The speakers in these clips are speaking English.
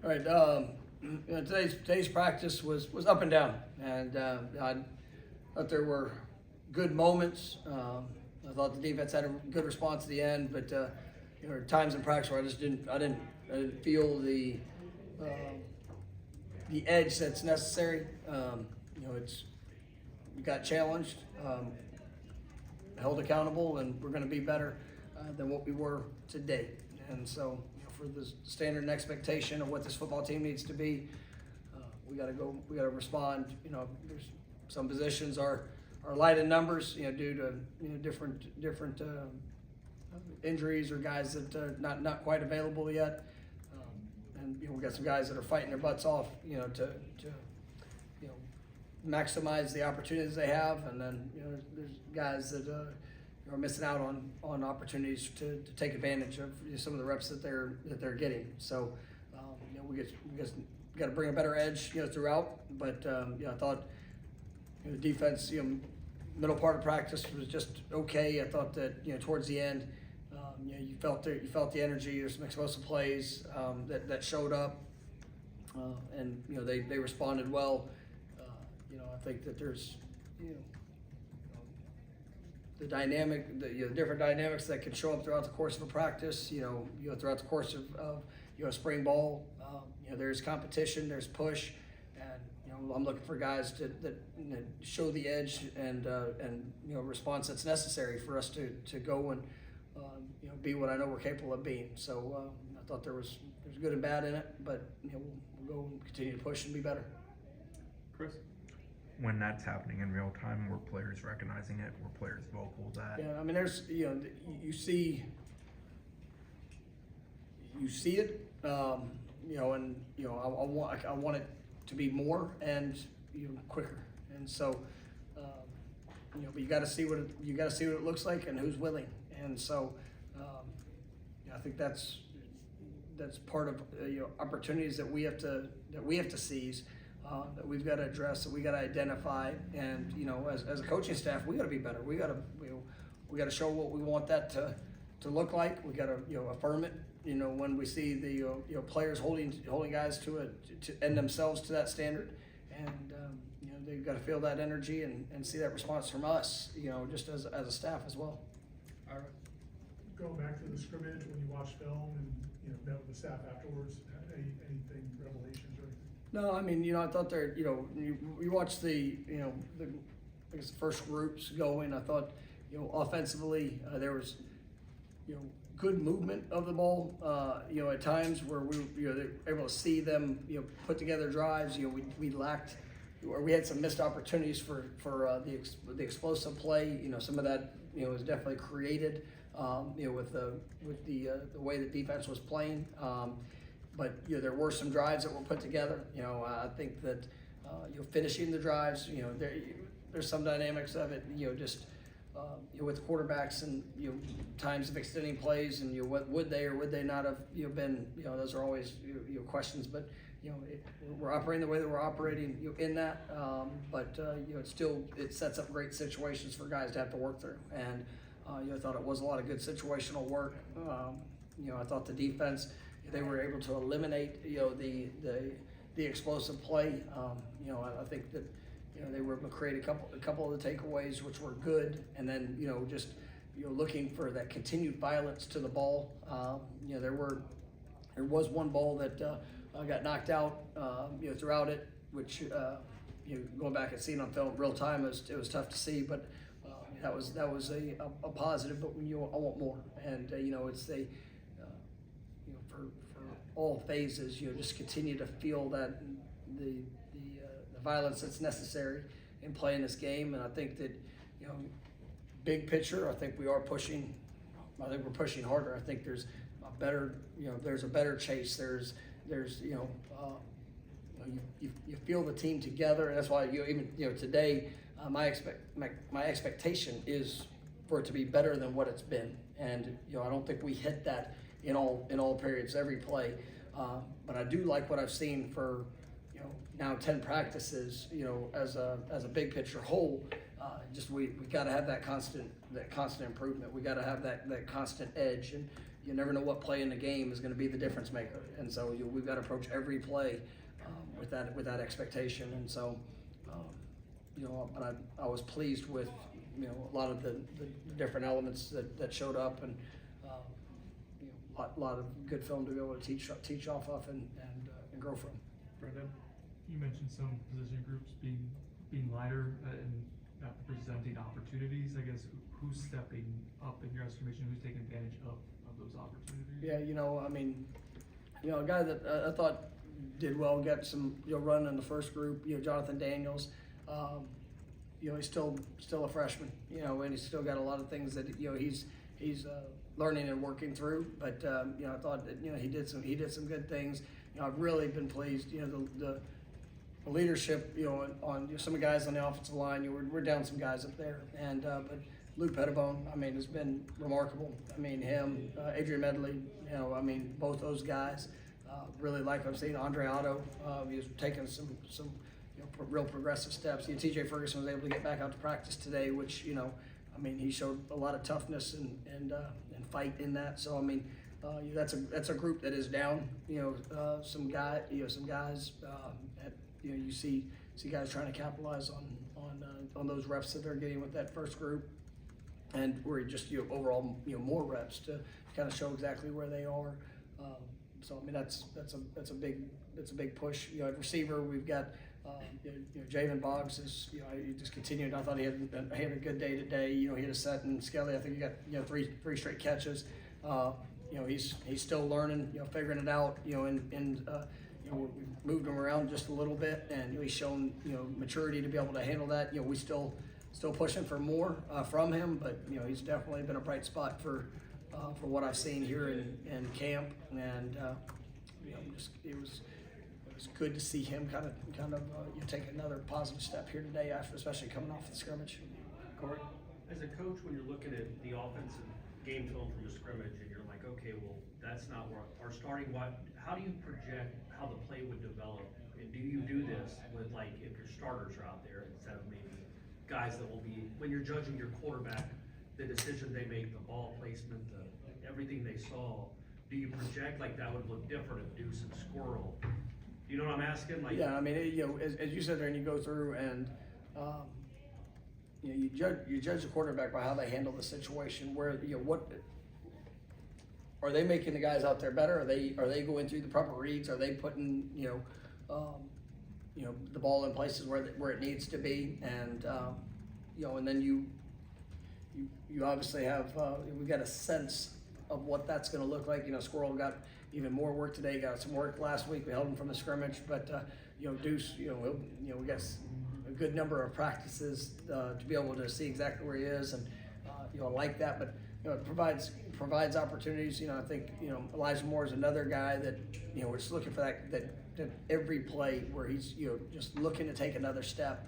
All right. Today's practice was up and down, and I thought there were good moments. I thought the defense had a good response at the end, but there were times in practice where I didn't feel the edge that's necessary. We got challenged, held accountable, and we're going to be better than what we were today. And so, for the standard and expectation of what this football team needs to be, we got to respond. There's some positions are light in numbers, due to different injuries or guys that not quite available yet. And we got some guys that are fighting their butts off, to maximize the opportunities they have, and then there's guys that are missing out on opportunities to take advantage of some of the reps that they're getting. So we got to bring a better edge throughout. But I thought the defense middle part of practice was just okay. I thought that towards the end you felt the energy. There's some explosive plays that showed up, and they responded well. I think that there's the different dynamics that can show up throughout the course of a practice. Throughout the course of spring ball, there's competition, there's push, and I'm looking for guys that show the edge and response that's necessary for us to go and be what I know we're capable of being. So I thought there's good and bad in it, but we'll go and continue to push and be better. Chris? When that's happening in real time, were players recognizing it? Were players vocal that? Yeah, I mean, there's you see it, and I want it to be more and quicker, and so but you got to see what it looks like and who's willing, and so I think that's part of opportunities that we have to seize. That we've got to address, that we got to identify, and as a coaching staff, we got to be better. We got to show what we want that to look like. We got to affirm it. When we see the players holding guys to end themselves to that standard, and they've got to feel that energy and see that response from us. Just as a staff as well. All right. Going back to the scrimmage, when you watch film and met with the staff afterwards, anything revelations or anything? No, I mean, I thought you watched the I guess the first groups going. I thought, offensively, there was, good movement of the ball. At times where they were able to see them, put together drives. We lacked, or we had some missed opportunities for the explosive play. Some of that, was definitely created, with the way the defense was playing. But there were some drives that were put together. I think that finishing the drives. There's some dynamics of it. With quarterbacks and times of extending plays and what would they or would they not have been. Those are always questions. But we're operating the way that we're operating in that. But it sets up great situations for guys to have to work through. And I thought it was a lot of good situational work. I thought the defense. They were able to eliminate, the explosive play. I think that, they were able to create a couple of the takeaways, which were good. And then, just looking for that continued violence to the ball. There was one ball that got knocked out, throughout it, which going back and seeing on film real time, it was tough to see, but that was a positive. But I want more, and it's for all phases, just continue to feel that the violence that's necessary in playing this game. And I think that, big picture, I think we're pushing harder. I think there's a better chase. There's you feel the team together, and that's why today my expectation is for it to be better than what it's been. And I don't think we hit that in all periods, every play. But I do like what I've seen for now 10 practices. As a big picture whole, we got to have that constant improvement. We got to have that constant edge, and you never know what play in the game is going to be the difference maker, and so we've got to approach every play with that expectation. And so, but I was pleased with a lot of the different elements that showed up, and a lot of good film to be able to teach off of and grow from. Brendan? You mentioned some position groups being lighter and not presenting opportunities. I guess who's stepping up in your estimation? Who's taking advantage of those opportunities? Yeah, a guy that I thought did well, got some run in the first group. Jonathan Daniels. He's still a freshman. And he's still got a lot of things that he's learning and working through. But I thought that he did some good things. I've really been pleased. The leadership, on some of the guys on the offensive line. We're down some guys up there, and but Luke Pettibone, has been remarkable. Him, Adrian Medley, both those guys. Really like what I've seen. Andre Otto, he's taken some real progressive steps. TJ Ferguson was able to get back out to practice today, which he showed a lot of toughness and fight in that. So that's a group that is down. Some guys. You see guys trying to capitalize on those reps that they're getting with that first group, and we're just overall more reps to kind of show exactly where they are. So that's a big push. At receiver we've got Javen Boggs is he just continued. I thought he had a good day today. He had a set, and Skelly, I think he got three straight catches. He's still learning, figuring it out. We moved him around just a little bit, and he's shown maturity to be able to handle that. We still pushing for more from him, but he's definitely been a bright spot for what I've seen here in camp, and it was good to see him kind of take another positive step here today, especially coming off the scrimmage. Corey? As a coach, when you're looking at the offensive game film from a scrimmage, and you're like, okay, well, that's not where our starting. How do you project how the play would develop? And do you do this with, like, if your starters are out there instead of maybe guys that will be, when you're judging your quarterback, the decision they make, the ball placement, everything they saw, do you project like that would look different if Deuce and Squirrel? You know what I'm asking? Like, yeah, as you said there, and you go through and you judge the quarterback by how they handle the situation. Where what are they making the guys out there better? Are they going through the proper reads? Are they putting the ball in places where it needs to be? And and then you obviously have we've got a sense of what that's going to look like. Squirrel got even more work today. Got some work last week. We held him from the scrimmage, but Deuce, we got a good number of practices to be able to see exactly where he is, and I like that. But it provides opportunities. I think Elijah Moore is another guy that we're just looking for that every play where he's just looking to take another step.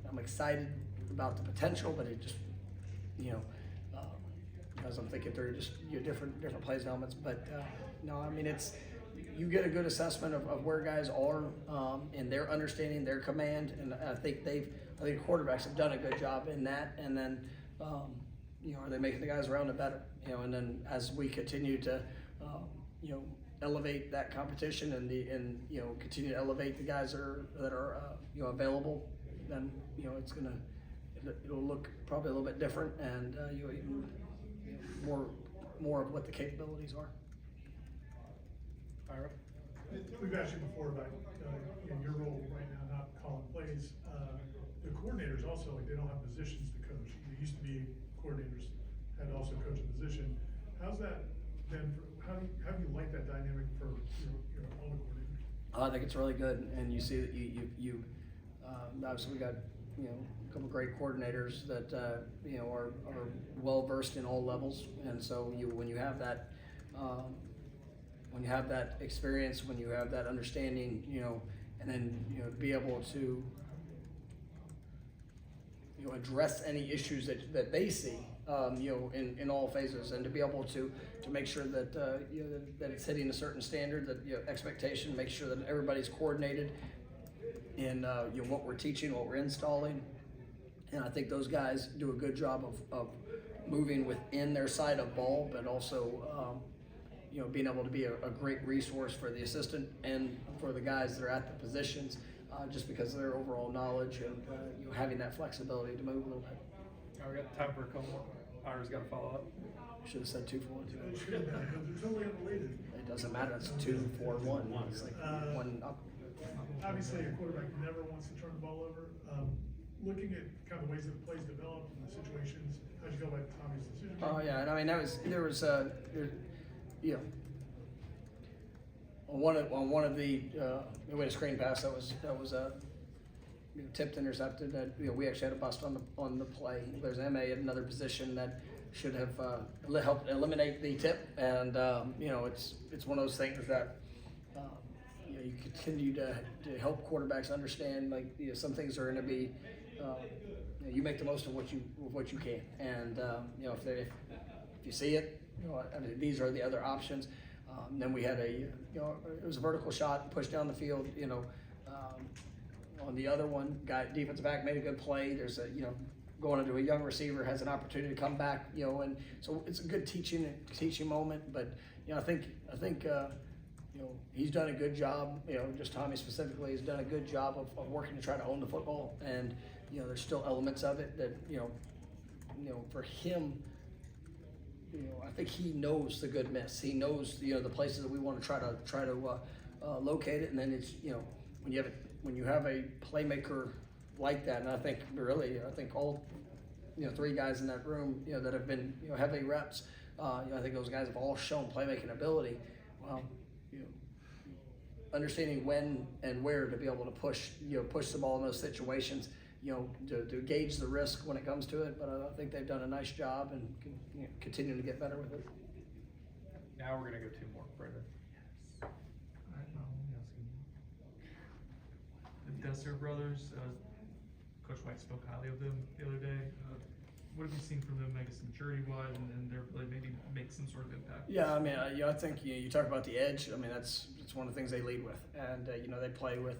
I'm excited about the potential, but it just as I'm thinking through just different plays and elements. But it's you get a good assessment of where guys are in their understanding, their command, and I think quarterbacks have done a good job in that. And then are they making the guys around it better? And then as we continue to elevate that competition and continue to elevate the guys that are available, then it'll look probably a little bit different, and more of what the capabilities are. Ira? We've asked you before about your role right now, not calling plays. The coordinators also, they don't have positions to coach. It used to be coordinators had to also coach a position. How's that been? How do you like that dynamic for all the coordinators? I think it's really good, and you see that you obviously we got a couple great coordinators that are well versed in all levels, and so when you have that experience, when you have that understanding, and then to be able to address any issues that they see, in all phases, and to be able to make sure that that it's hitting a certain standard, that expectation, make sure that everybody's coordinated in what we're teaching, what we're installing. And I think those guys do a good job of moving within their side of ball, but also being able to be a great resource for the assistant and for the guys that are at the positions, just because of their overall knowledge and, having that flexibility to move a little bit. All right, we got time for a couple more. Ira's got to follow up. Should have said 2 for 1 too. It should have been, but they're totally unrelated. It doesn't matter, it's 2 for 1. It's like one up. Obviously, a quarterback never wants to turn the ball over. Looking at kind of the ways that the plays developed and the situations, how'd you feel about Tommy's decision? Oh yeah, and I mean on one of the we had a screen pass that was tipped, intercepted. That we actually had a bust on the play. There's an MA at another position that should have helped eliminate the tip, and it's one of those things that you continue to help quarterbacks understand, like, some things are going to be you make the most of what you can, and if you see it, I mean, these are the other options. Then we had it was a vertical shot, pushed down the field. On the other one, defensive back made a good play. There's going into a young receiver has an opportunity to come back, and so it's a good teaching moment. But I think he's done a good job. Just Tommy specifically has done a good job of working to try to own the football, and there's still elements of it that for him. I think he knows the good miss. He knows the places that we want to try to locate it, and then it's when you have a playmaker like that, and I think all 3 guys in that room that have been heavy reps. I think those guys have all shown playmaking ability. Well, understanding when and where to be able to push the ball in those situations. To gauge the risk when it comes to it, but I think they've done a nice job and continue to get better with it. Now we're gonna go 2 more, Brendan. All right, now let me ask you. The Desser brothers, Coach White spoke highly of them the other day. What have you seen from them, I guess, maturity-wise, and their ability to maybe make some sort of impact? Yeah, I mean, I think you talk about the edge. I mean, it's one of the things they lead with, and they play with.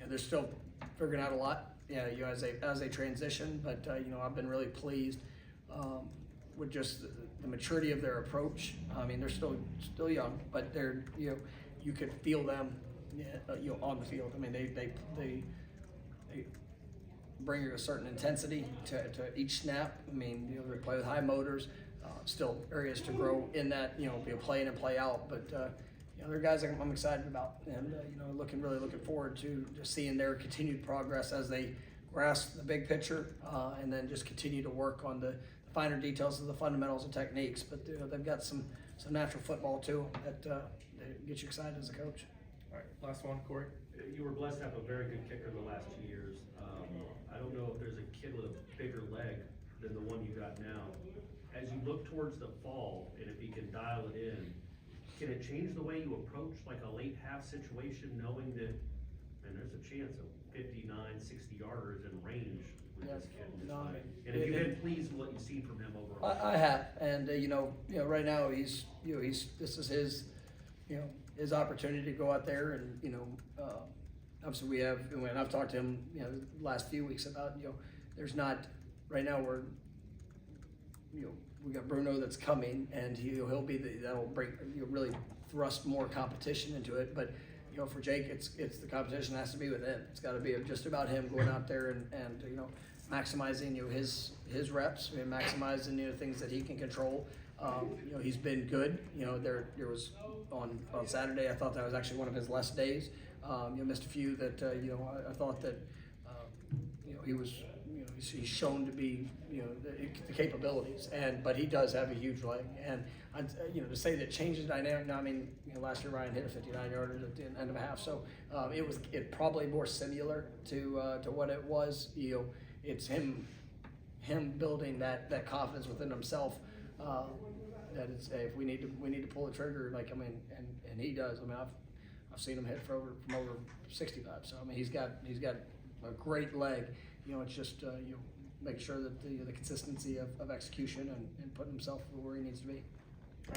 They're still figuring out a lot. As they transition, but I've been really pleased with just the maturity of their approach. I mean, they're still young, but they're you could feel them on the field. I mean, they bring a certain intensity to each snap. I mean, they play with high motors. Still areas to grow in that. Play in and play out, but. They're guys I'm excited about, and looking forward to just seeing their continued progress as they grasp the big picture, and then just continue to work on the finer details of the fundamentals and techniques. But they've got some natural football too that gets you excited as a coach. All right, last one, Corey. You were blessed to have a very good kicker the last 2 years. I don't know if there's a kid with a bigger leg than the one you got now. As you look towards the fall, and if you can dial it in, can it change the way you approach like a late half situation, knowing that, and there's a chance of 59, 60 yarders in range with this kid? And have you been pleased with what you've seen from him overall? I have, and right now this is his opportunity to go out there, and obviously we have, and I've talked to him the last few weeks about there's not right now we got Bruno that's coming, and he'll be that'll bring really thrust more competition into it. But for Jake, it's the competition has to be with him. It's got to be just about him going out there and maximizing his reps, maximizing things that he can control. He's been good. There was on Saturday. I thought that was actually one of his less days. Missed a few that I thought that he was. He's shown to be, the capabilities, but he does have a huge leg, and to say that changes the dynamic. Now, I mean, last year Ryan hit a 59-yarder at the end of a half, so it probably more similar to what it was. It's him building that confidence within himself. That it's if we need to pull the trigger, and he does. I mean, I've seen him hit from over 65, so I mean he's got a great leg. It's just make sure that the consistency of execution and putting himself where he needs to be.